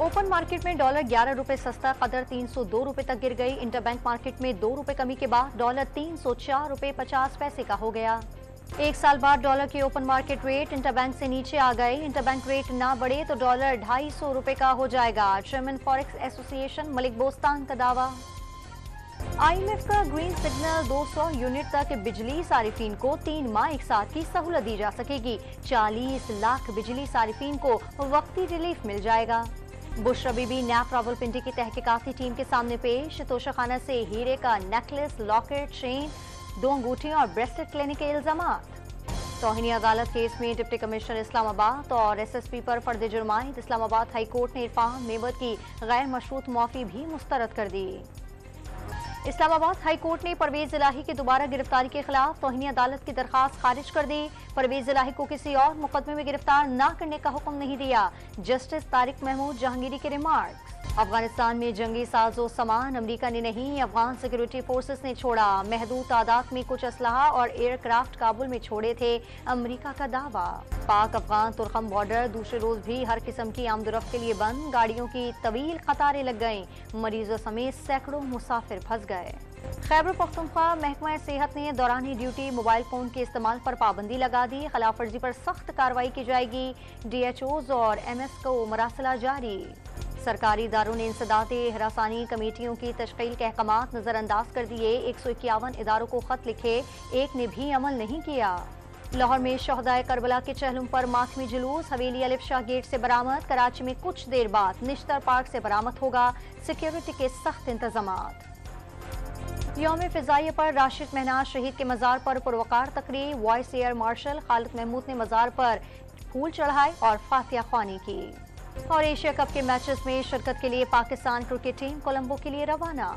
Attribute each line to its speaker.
Speaker 1: Open market में dollar 11 रुपए सस्ता, कदर 302 रुपए तक गिर गई। इंटरबैंक मार्केट में 2 रुपए कमी के बाद डॉलर 304 रुपए 50 पैसे का हो गया। एक साल बाद डॉलर के ओपन मार्केट रेट इंटरबैंक से नीचे आ गए। इंटरबैंक रेट ना बढ़े तो डॉलर 250 रुपए का हो जाएगा। Chairman forex association Malik Bostan का दावा। IMF का ग्रीन सिग्नल 200 यूनिट तक बिजली सारिफीन को 3 माह एक साथ की सहूलत दी जा सकेगी। 40 लाख बिजली सारिफीन को वक्ती रिलीफ मिल जाएगा। बुशरा बीबी नैप रावलपिंडी की तहकीकाती टीम के सामने पेश। तोशाखाना से हीरे का नेकलेस, लॉकेट, चेन, 2 अंगूठियां और ब्रेसलेट लेने के इल्जामात। तौहीनी अदालत केस में डिप्टी कमिश्नर इस्लामाबाद और SSP पर फर्द जुर्माइद। इस्लामाबाद हाई कोर्ट ने इरफान मेमद की गैर मशरूत मुआफी भी मुस्तरद कर दी। इस्लामाबाद हाई कोर्ट ने परवेज इलाही की दोबारा गिरफ्तारी के खिलाफ तौहीनी अदालत की दरखास्त खारिज कर दी। परवेज इलाही को किसी और मुकदमे में गिरफ्तार न करने का हुक्म नहीं दिया। जस्टिस तारिक महमूद जहांगीरी के रिमार्क। अफगानिस्तान में जंगी साजो सामान अमरीका ने नहीं, अफगान सिक्योरिटी फोर्सेस ने छोड़ा। महदूद तादाद में कुछ असलहा और एयरक्राफ्ट काबुल में छोड़े थे, अमरीका का दावा। पाक अफगान तुर्कम बॉर्डर दूसरे रोज भी हर किस्म की आमदोरफ्त के लिए बंद। गाड़ियों की तवील कतारें लग गईं। मरीजों समेत सैकड़ों मुसाफिर फंस गए। खैबर पख्तूनख्वा महकमा सेहत ने दौरानी ड्यूटी मोबाइल फोन के इस्तेमाल पर पाबंदी लगा दी। खिलाफ वर्जी पर सख्त कार्रवाई की जाएगी। DHOs और MS को मरासला जारी। सरकारी इदारों ने इंसदाते हरासानी कमेटियों की तश्कील के अहकामात नजरअंदाज कर दिए। 151 इदारों को खत लिखे, एक ने भी अमल नहीं किया। लाहौर में शहदाए करबला के चहलुम पर मातमी जुलूस हवेली अलिफ शाह गेट से बरामद। कराची में कुछ देर बाद निश्तर पार्क से बरामद होगा। सिक्योरिटी के सख्त इंतजामात। यौम फिजाइया पर राशिद महनाज शहीद के मजार पर पुरवकार तकरीर। Vice air marshal Khalid Mahmood ने मजार पर फूल चढ़ाए और फातिहा ख्वानी की। और एशिया कप के मैचेस में शिरकत के लिए पाकिस्तान क्रिकेट टीम कोलंबो के लिए रवाना।